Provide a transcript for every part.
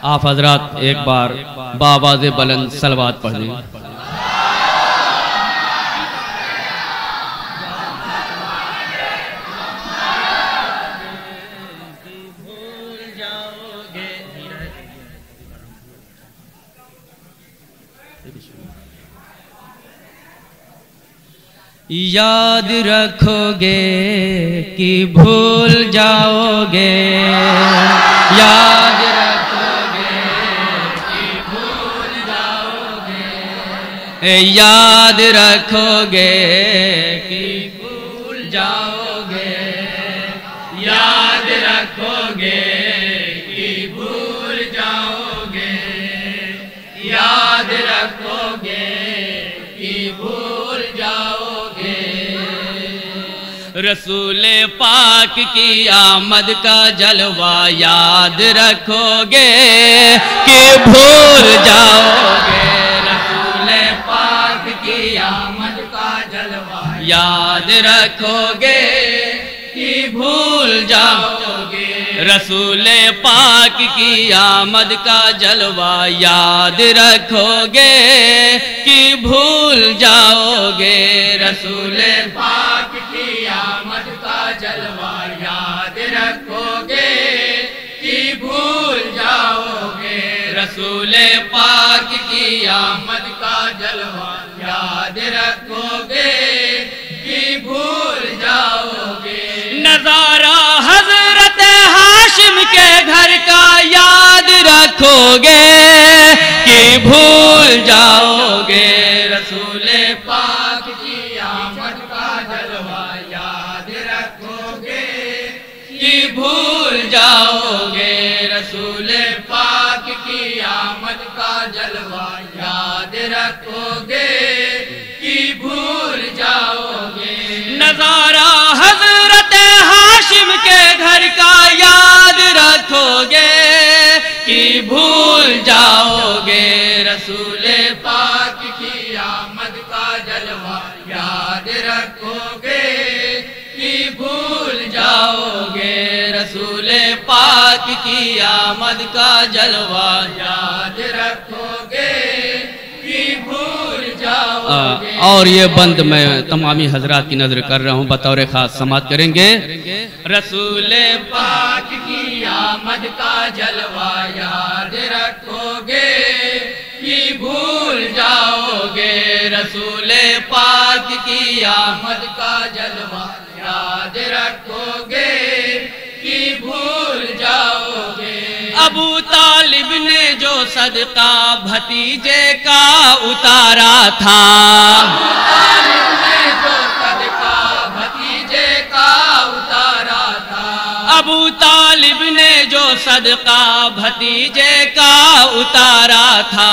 آپ حضرات ایک بار بآواز بلند صلوات پڑھ دیں۔ یاد رکھو گے کہ بھول جاؤ گے، یاد رکھو گے کہ بھول جاؤ گے، یاد رکھو گے کہ بھول جاؤ گے، یاد رکھو گے کہ بھول جاؤ گے، یاد رکھو گے کہ بھول جاؤ گے۔ رسول پاک کی آمد کا جلوہ یاد رکھو گے کہ بھول جاؤ گے، رسول پاک کی آمد کا جلوہ یاد رکھو گے کہ بھول جاؤ گے، رسول پاک کی آمد کا جلوہ یاد رکھو گے کہ بھول جاؤ گے، رسول پاک کی آمد کا جلوہ یاد رکھو گے کہ بھول جاؤ گے، رسول پاک کی آمد کا جلوہ یاد رکھو گے کہ بھول جاؤ گے۔ نظارہ حضرت ہاشم کے گھر کا یاد رکھو گے کہ بھول جاؤ گے، رسول پاک کی آمد کا جلوہ یاد رکھو گے کہ بھول جاؤ گے، رسول پاک کی آمد کا جلوہ یاد رکھو گے کہ بھول جاؤ گے۔ نظارہ حضرت ہاشم کے گھر کا یاد رکھو گے کہ بھول جاؤ گے، رسول پاک کی آمد کا جلوہ یاد رکھو گے کہ بھول جاؤ گے، رسول پاک کی آمد کا جلوہ یاد رکھو گے کہ بھول جاؤ گے۔ اور یہ بند میں تمامی حضرات کی نظر کر رہا ہوں، بطور خاص سماعت کریں گے۔ رسول پاک کی آمد کا جلوہ یاد رکھو گے کہ بھول جاؤ گے، رسول پاک کی آمد کا جلوہ یاد رکھو گے کہ بھول جاؤ گے۔ ابو طالب نے جو صدقہ بھتیجے کا اتارا تھا، ابو طالب نے جو صدقہ بھتیجے کا اتارا تھا، ابو طالب نے جو صدقہ بھتیجے کا اتارا تھا،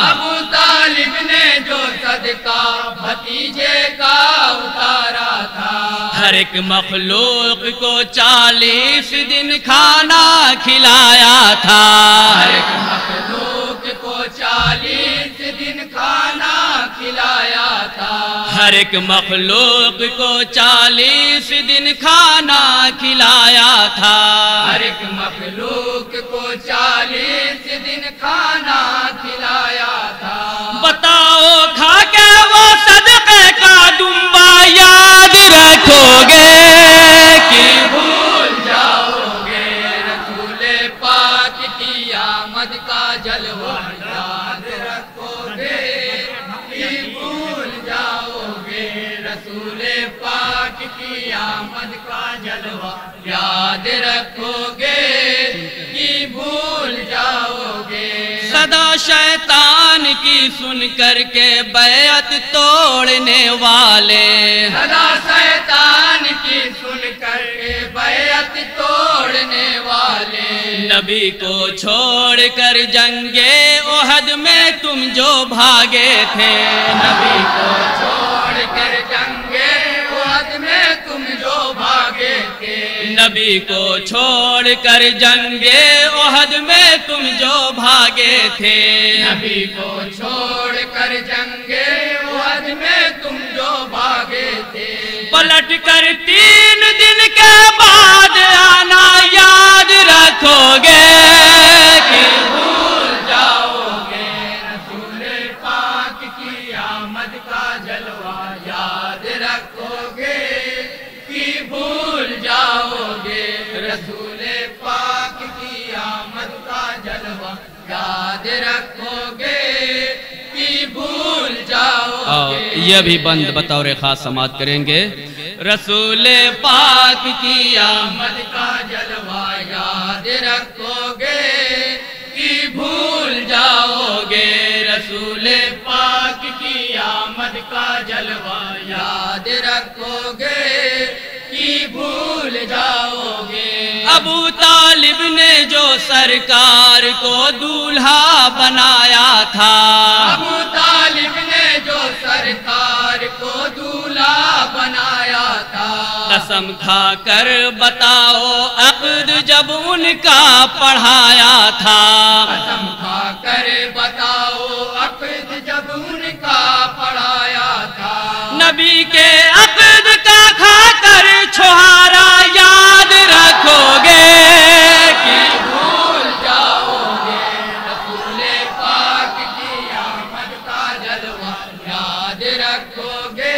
ابو طالب نے جو صدقہ بھتیجے کا اتارا تھا، ہر ایک مخلوق کو 40 دن کھانا کھلایا تھا، ہر ایک مخلوق کو 40 دن کھانا کھلایا تھا، ہر ایک مخلوق کو 40 دن کھانا کھلایا تھا، ہر ایک مخلوق کو 40 دن کھانا کھلایا تھا۔ بتاؤ کھا کے وہ صدقے کا دمبا یاد رکھو گے کہ بھول جاؤ گے، رسول پاک کی آمد کا جلوہ یاد رکھو گے کہ بھول جاؤ گے، رسول پاک کی آمد کا جلوہ یاد رکھو گے کہ بھول جاؤ گے۔ صدا شیطان کی سن کر کے بیعت توڑنے والے، صدا شیطان کی سن کر کے بیعت توڑنے والے، نبی کو چھوڑ کر جنگ احد میں تم جو بھاگے تھے، نبی کو چھوڑ کر جنگ احد میں تم جو بھاگے تھے، نبی کو چھوڑ کر جنگ احد میں تم جو بھاگے تھے، نبی کو چھوڑ کر جنگ احد میں تم جو بھاگے تھے، پلٹ کر 3 دن کے بعد آنا یاد رکھو گے کہ رسول پاک کی آمد کا جلوہ یاد رکھو گے کہ بھول جاؤ گے. یہ بھی بند بطور خاص سماعت کریں گے. رسول پاک کی آمد کا جلوہ یاد رکھو گے کہ بھول جاؤ گے. رسول پاک کی آمد کا جلوہ یاد رکھو گے کہ بھول جاؤ گے. ابو طالب نے جو سرکار کو دولہا بنایا تھا, ابو طالب نے جو سرکار کو دولہا بنایا تھا, قسم کھا کر بتاؤ عقد جب ان کا پڑھایا تھا, قسم کھا کر بتاؤ عقد جب ان کا پڑھایا تھا. نبی کے عقد کا کھا کر چھہارا یاد رکھو گے کہ بھول جاؤ گے. رسول پاک کی آمد کا جلوہ یاد رکھو گے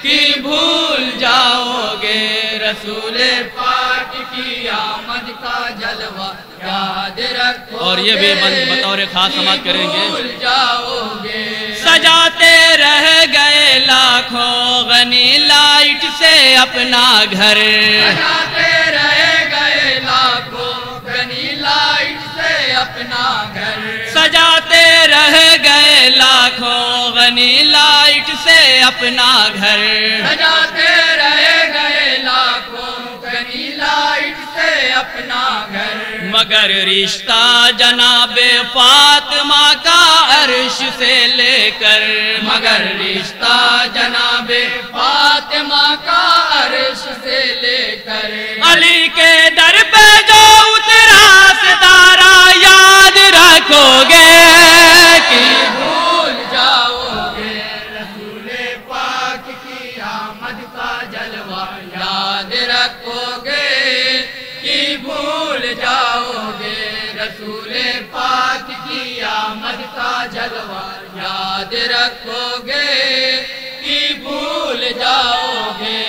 کہ بھول جاؤ گے. رسول پاک کی آمد کا جلوہ یاد رکھو گے. اور یہ بھی بطور خاص سماعت کریں گے. بھول جاؤ گے. سجاتے رہ گئے لاکھوں غنی لائٹ سے اپنا گھر, سجاتے رہ گئے لاکھوں غنی لائٹ سے اپنا گھر, سجاتے رہ گئے لاکھوں غنی لائٹ سے اپنا گھر, سجاتے رہ گئے لاکھوں غنی لائٹ سے اپنا گھر. مگر رشتہ جناب فاطمہ کا عرش سے لے کر, مگر رشتہ جناب فاطمہ کا عرش سے لے کر, علی کے در پہ جو اترا ستارہ یاد رکھو گے کہ بھول جاؤ گے. رسول پاک کی آمد کا جلوہ یاد رکھو گے کہ بھول جاؤ گے. رسول پاک کی آمد کا جلوہ یاد رکھو گے کہ بھول جاؤ گے.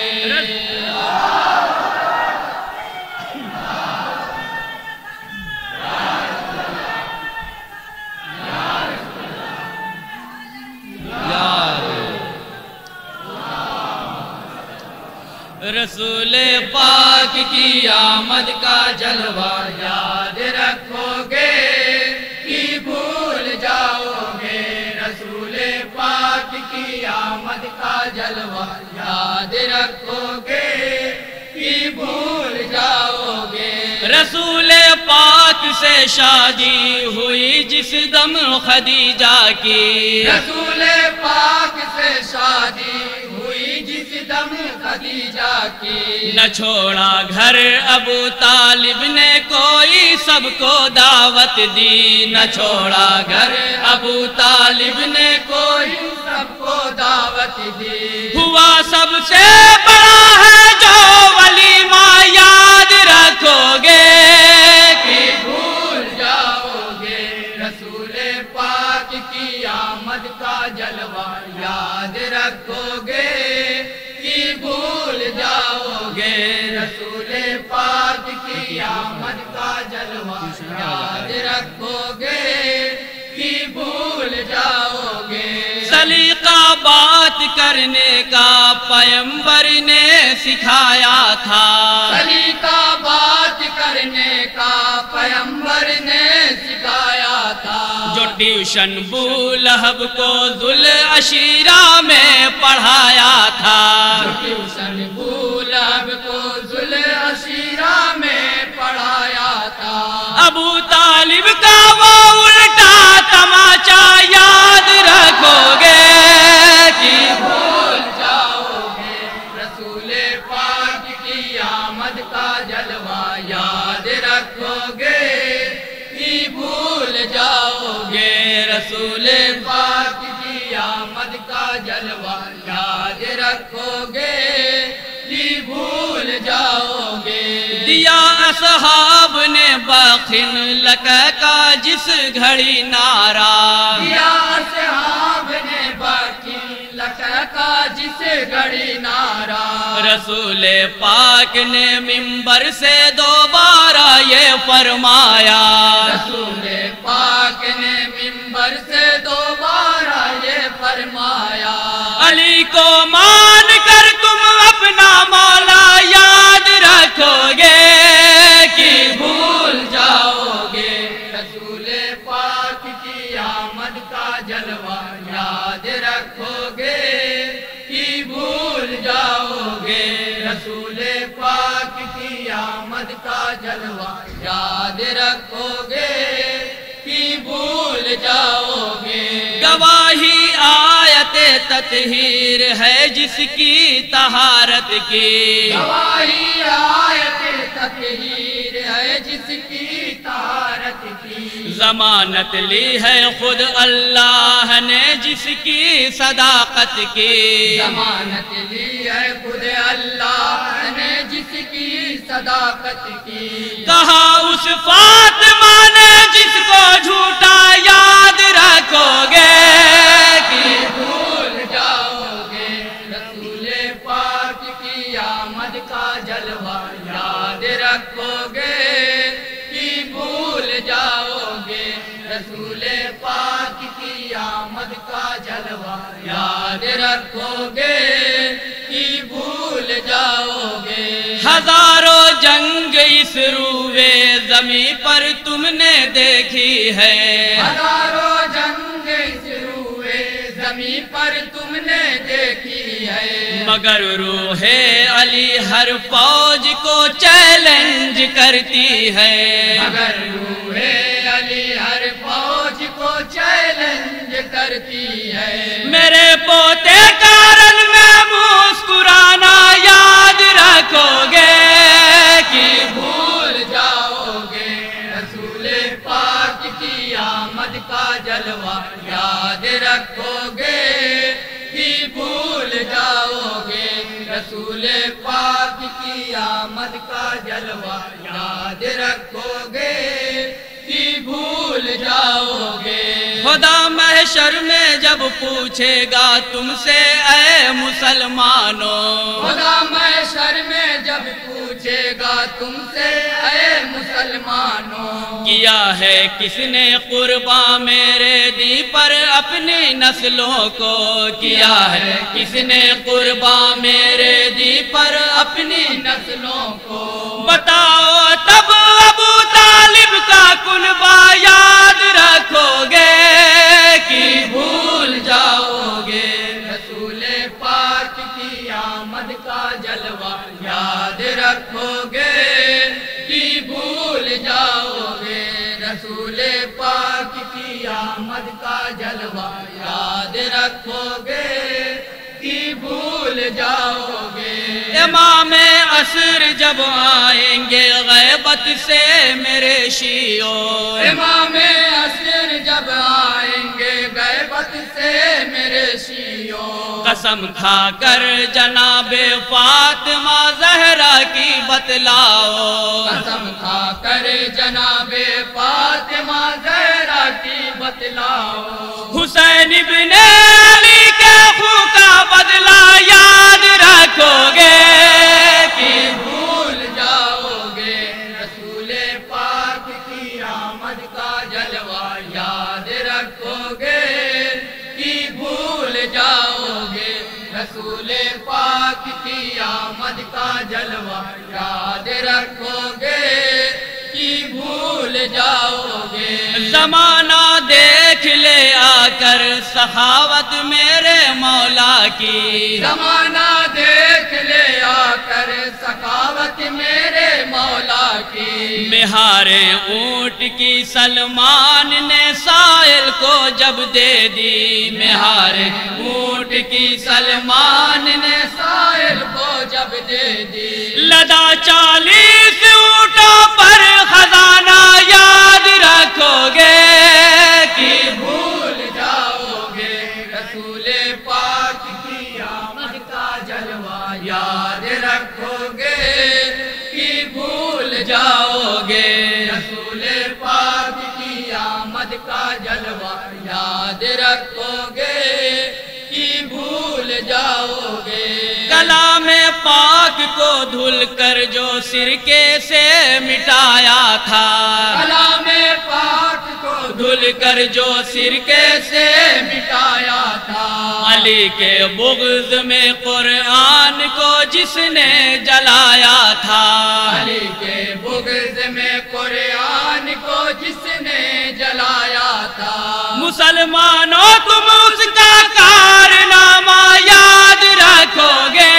رسول پاک کی آمد کا جلوہ یاد رکھو گے کہ بھول جاؤ گے. رسول پاک کی آمد کا جلوہ یاد رکھو گے کہ بھول جاؤ گے. رسول پاک سے شادی ہوئی جس دم خدیجہ کی, رسول پاک سے شادی ہوئی جس دم خدیجہ کی, نہ چھوڑا گھر ابو طالب نے کوئی سب کو دعوت دی, نہ چھوڑا گھر ابو طالب نے کوئی سب کو دعوت دی. ہوا سب سے بڑا ہے جو ولیمہ یاد رکھو گے کہ بھول جاؤ گے. رسول پاک کی آمد کا جلوہ یاد رکھو گے کہ بھول جاؤ گے. رسول پاک کی آمد کا جلوہ یاد رکھو گے کہ بھول جاؤ گے. سلیقہ بات کرنے کا پیغمبر نے سکھایا تھا, سلیقہ بات کرنے کا پیغمبر نے سکھایا تھا. جو ٹیوشن بولہب کو ذوالعشیرہ میں پڑھایا تھا, جو ٹیوشن بولہب کو ذوالعشیرہ میں پڑھایا تھا. ابو طالب کا وہ الٹا تماچا یاد رکھو گے کہ بھول جاؤ گے. رسول پاک کی آمد کا جلوہ یاد رکھو گے کہ بھول جاؤ گے. رسول پاک کی آمد کا جلوہ یاد رکھو گے کہ بھول جاؤ گے. دیا اصحاب نے بخن لکہ کا جس گھڑی نعرہ, دیا اصحاب نے بخن لکہ کا جس گھڑی نعرہ. رسول پاک نے منبر سے دوبارہ یہ فرمایا، رسول پاک نے منبر سے دوبارہ یہ فرمایا، علی کو مان کر تم اپنا مولا یاد رکھو گے کہ بھول جاؤ گے رسول پاک کی آمد کا جلوہ یاد رکھو گے کہ بھول جاؤ گے رسول پاک کی آمد کا جلوہ یاد رکھو گے کہ بھول جاؤ گے۔ گواہی آیت تطہیر ہے جس کی طہارت کی، گواہی آیت تطہیر ہے جس کی طہارت کی، ضمانت لی ہے خود اللہ نے جس کی صداقت کی، ضمانت لی ہے خود اللہ نے جس کی صداقت کی، کہا اس فاطمہ نے جس کو جھوٹا یاد رکھو گے کہ بھول جاؤ گے رسول پاک کی آمد کا جلوہ یاد رکھو گے کہ بھول جاؤ گے رسول پاک کی آمد کا جلوہ یاد رکھو گے کہ بھول جاؤ گے۔ ہزاروں جنگ اس روئے زمیں پر تم نے دیکھی ہے، ہزاروں جنگ اس روئے زمیں پر تم نے دیکھی ہے، مگر روح علی ہر فوج کو چیلنج کرتی ہے، مگر روح علی ہر فوج کو چیلنج کرتی ہے، میرے پوتے کارن میں مسکرانا یاد رکھو گے کہ بھول جاؤ گے رسول پاک کی آمد کا جلوہ یاد رکھو گے کہ بھول جاؤ گے رسول پاک کی آمد کا جلوہ یاد رکھو گے کہ بھول جاؤ گے۔ خدا محشر میں جب پوچھے گا تم سے اے مسلمانوں، خدا محشر میں جب پوچھے گا تم سے اے مسلمانوں، کیا ہے کس نے قربان میرے دی پر اپنی نسلوں کو، کیا ہے کس نے قربان میرے دی پر اپنی نسلوں کو، بتاؤ تب ابو طالب کا کنبہ یاد رکھو گے کہ بھول جاؤ گے رسول پاک کی آمد کا جلوہ یاد رکھو گے کہ بھول جاؤ گے رسول پاک کی آمد کا جلوہ یاد رکھو گے کہ بھول جاؤ گے۔ امام عصر جب آئیں گے غیبت سے میرے شیعوں، امام عصر جب آئیں گے غیبت سے میرے شیعوں، قسم کھا کر جناب فاطمہ زہرا کی بتلاؤ، قسم کھا کر جناب فاطمہ زہرا کی بتلاؤ، حسین ابن علی کے خون کا بدلہ یاد رکھو گے کہ بھول جاؤ گے رسول پاک کی آمد کا جلوہ یاد رکھو گے کہ بھول جاؤ گے رسول پاک کی آمد کا جلوہ یاد رکھو گے کہ بھول جاؤ گے۔ زمانہ دیکھ لے آ کر سخاوت میرے مولا کی، زمانہ دیکھ لے آ کر سخاوت میرے مولا کی، مہاریں اونٹ کی سلمان نے سائل کو جب دے دی، مہاریں اونٹ کی سلمان نے سائل کو جب دے دی، لدا 40 اونٹوں پر خزانہ یاد رکھو گے کہ بھول جاؤ گے رسول پاک کی آمد کا جلوہ یاد رکھو گے کہ بھول جاؤ گے رسول پاک کی آمد کا جلوہ یاد رکھو گے کہ بھول جاؤ گے۔ کلام پاک دھل کر جو سرکے سے مٹایا تھا، کلام پاک کو دھل کر جو سرکے سے مٹایا تھا، علی کے بغض میں قرآن کو جس نے جلایا تھا، علی کے بغض میں قرآن کو جس نے جلایا تھا، مسلمانوں تم اس کا کارنامہ یاد رکھو گے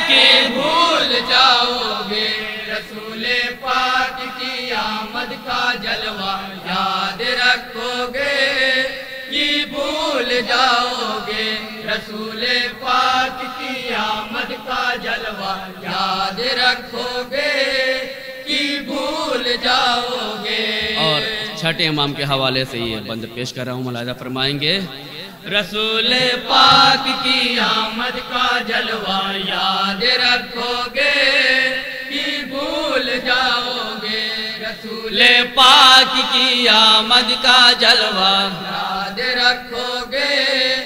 کہ بھول جاؤ گے رسول پاک کی آمد کا جلوہ یاد رکھو گے، یہ بھول جاؤ گے رسول پاک کی آمد کا جلوہ یاد رکھو گے، یہ بھول جاؤ گے۔ اور چھٹے امام کے حوالے سے یہ بند پیش کر رہا ہوں، ملاحظہ فرمائیں گے، رسول پاک کی آمد کا جلوہ یاد رکھو گے، یہ بھول جاؤ گے رسول پاک کی آمد کا جلوہ یاد رکھو گے،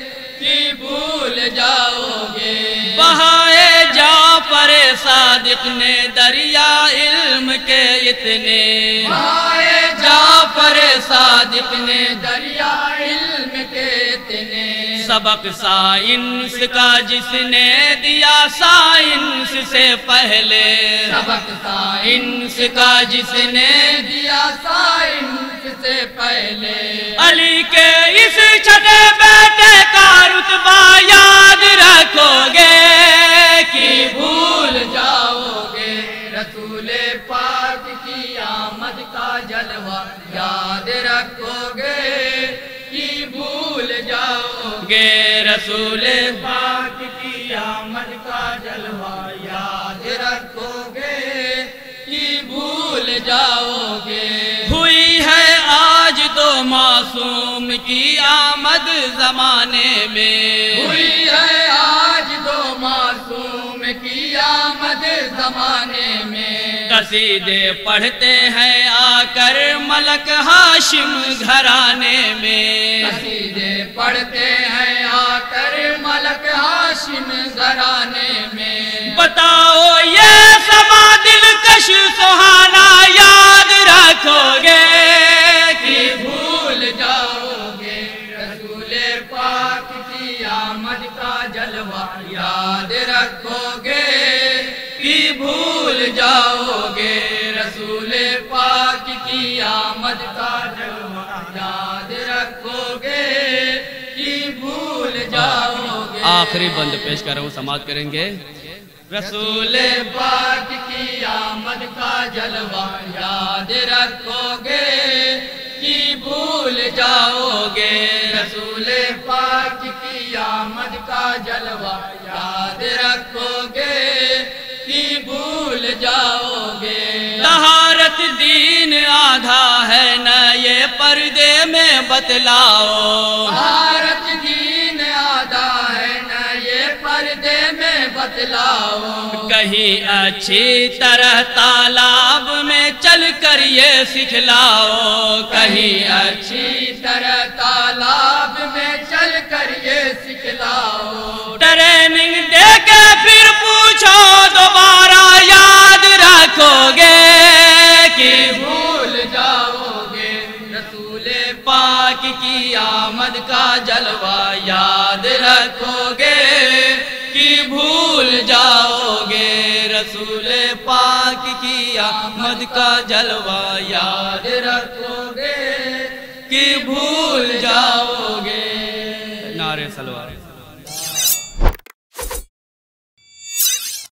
یہ بھول جاؤ گے۔ بہائے جعفر صادق نے دریا علم کے اتنے، بہائے جعفر صادق نے دریا علم کے اتنے، سبق سائنس کا جس نے دیا سائنس سے پہلے، سبق سائنس کا جس نے دیا سائنس سے پہلے، علی کے اس چھٹے بیٹے کا رتبہ یاد رکھو گے کہ بھول جاؤ گے رسول پاک کی آمد کا جلوہ یاد رکھو گے، کہ بھول جاؤ گے رسول پاک کی آمد کا جلوہ یاد رکھو گے، کہ بھول جاؤ گے۔ ہوئی ہے آج دو معصوم کی آمد زمانے میں، ہوئی ہے آج دو معصوم کی آمد زمانے میں، قصیدے پڑھتے ہیں آ کر ملک ہاشم گھرانے میں، قصیدے پڑھتے ہیں آ کر ملک ہاشم گھرانے میں، بتاؤ یہ سما دلکش سہانا یاد رکھو گے کہ بھول جاؤ گے رسول پاک کی آمد کا جلوہ یاد رکھو گے، کہ بھول جاؤ گے رسول پاک کی آمد کا جلوہ یاد رکھو گے، کہ بھول جاؤ گے۔ آخری بند پیش کر رہا ہوں، سماعت کریں گے، رسول پاک کی آمد کا جلوہ یاد رکھو گے، کہ بھول جاؤ گے رسول پاک کی آمد کا جلوہ یاد رکھو گے، کہ بھول جاؤ گے۔ طہارت دین آدھا ہے نہ یہ پردے میں بتلاؤ، طہارت دین آدھا ہے نہ یہ پردے میں بتلاؤ، کہیں اچھی طرح تالاب میں چل کر یہ سکھلاؤ، کہیں اچھی طرح تالاب میں چل کر یہ سکھلاؤ، ٹریننگ دے کے پھر پوچھو دوبارہ یاد رکھو گے کہ بھول جاؤ گے رسول پاک کی آمد کا جلوہ یاد رکھو گے، کہ بھول جاؤ گے رسول پاک کی آمد کا جلوہ یاد رکھو گے، کہ بھول جاؤ گے۔ نعرہ سلوات۔